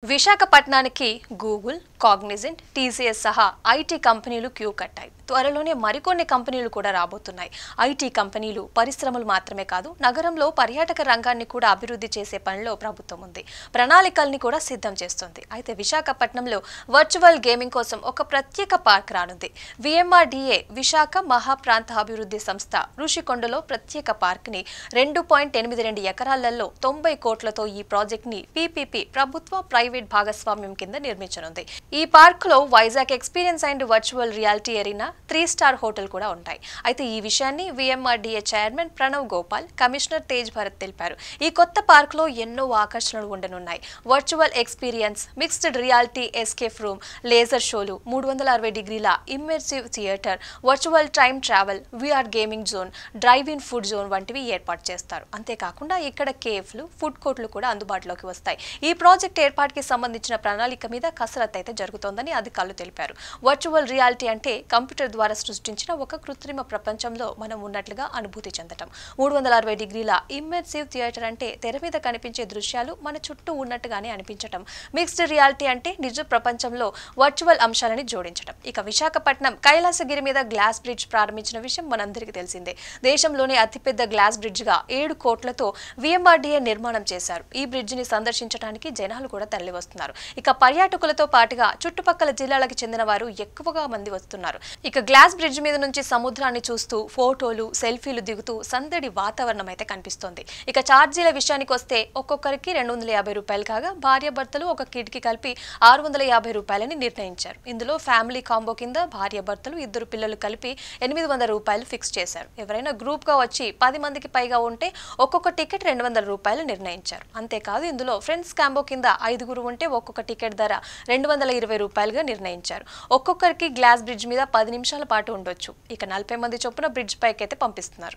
విశాఖపట్నానికి Google, Cognizant, TCS సహా IT కంపెనీలు క్యూ కట్టాయి. త్వరలోనే మరికొన్ని కంపెనీలు కూడా రాబోతున్నాయి. ఐటీ కంపెనీలు, పరిశ్రమలు మాత్రమే కాదు, నగరంలో పర్యాటక రంగాన్ని కూడా అభివృద్ధి చేసే పనిలో ప్రభుత్వం ఉంది. ప్రణాళికల్ని కూడా సిద్ధం చేస్తుంది. అయితే విశాఖపట్నంలో వర్చువల్ గేమింగ్ కోసం ఒక ప్రత్యేక పార్క్ రానుంది. VMRDA విశాఖ మహాప్రాంత అభివృద్ధి సంస్థ ఋషికొండలో ప్రత్యేక పార్క్ ని 2.82 ఎకరాలలో 90 కోట్లతో ఈ ప్రాజెక్ట్ ని PPP ప్రభుత్వ ప్రైవేట్ భాగస్వామ్యం కింద నిర్మించనుంది. ఈ పార్క్ లో Vizag experience and virtual reality arena, 3 star hotel కూడా ఉంటాయి. అయితే ఈ విషయాన్ని VMRDA chairman Pranav Gopal, commissioner Tej Bharat తెలిపారు. ఈ కొత్త పార్క్ లో ఎన్నో ఆకర్షణలు ఉండనున్నాయి. Virtual experience, mixed reality escape room, laser షోలు, 360 డిగ్రీల immersive theatre, virtual time travel, VR gaming zone, drive in food zone వంటివి ఏర్పాటు చేస్తారు. అంతేకాకుండా ఇక్కడ కేఫ్లు, ఫుడ్ కోర్టులు కూడా అందుబాటులోకి వస్తాయి. ఈ ప్రాజెక్ట్ ఏర్పాటుకి సంబంధించిన ప్రణాళిక మీద కసరత్తు అయితే జరుగుతోందని అధికారులు తెలిపారు. వర్చువల్ రియాలిటీ అంటే కంప్యూటర్ ద్వారా సృష్టించిన ఒక కృత్రిమ ప్రపంచంలో మనం ఉన్నట్లుగా అనుభూతి చెందటం. 360 డిగ్రీల ఇమ్మర్సివ్ థియేటర్ అంటే తెర మీద కనిపించే దృశ్యాలు మన చుట్టూ ఉన్నట్టుగానే అనిపించటం. మిక్స్డ్ రియాలిటీ అంటే నిజ ప్రపంచంలో వర్చువల్ అంశాలని జోడించడం. ఇక విశాఖపట్నం కైలాసగిరి మీద గ్లాస్ బ్రిడ్జ్ ప్రారంభించిన విషయం మనందరికీ తెలిసిందే. దేశంలోనే అతిపెద్ద గ్లాస్ బ్రిడ్జ్ గా 7 కోట్లతో VMRDA నిర్మాణం చేశారు. ఈ బ్రిడ్జ్ ని సందర్శించడానికి జనాలు కూడా తరలి వస్తున్నారు. ఇక పర్యాటకులతో పాటుగా చుట్టుపక్కల జిల్లాలకు చెందిన వారు ఎక్కువగా మంది వస్తున్నారు. ఇక గ్లాస్ బ్రిడ్జ్ మీద నుంచి సముద్రాన్ని చూస్తూ ఫోటోలు, సెల్ఫీలు దిగుతూ సందడి వాతావరణం అయితే కనిపిస్తోంది. ఇక ఛార్జీల విషయానికి వస్తే ఒక్కొక్కరికి 250 రూపాయలు కాగా భార్యాభర్తలు ఒక కిడ్కి కలిపి 650 రూపాయలని నిర్ణయించారు. ఇందులో ఫ్యామిలీ కాంబో కింద భార్యాభర్తలు, 2 పిల్లలు కలిపి 800 రూపాయలు ఫిక్స్ చేశారు. ఎవరైనా గ్రూప్ గా వచ్చి 10 మందికి పైగా ఉంటే ఒక్కొక్క టికెట్ 200 రూపాయలు నిర్ణయించారు. అంతేకాదు ఇందులో ఫ్రెండ్స్ కాంబో కింద 5గురు ఉంటే ఒక్కొక్క టికెట్ ధర 220 రూపాయలుగా నిర్ణయించారు. ఒక్కొక్కరికి గ్లాస్ బ్రిడ్జ్ మీద 10 నిమిషాల పాటు ఉండొచ్చు. ఇక 40 మంది చొప్పున బ్రిడ్జ్ పైకి అయితే పంపిస్తున్నారు.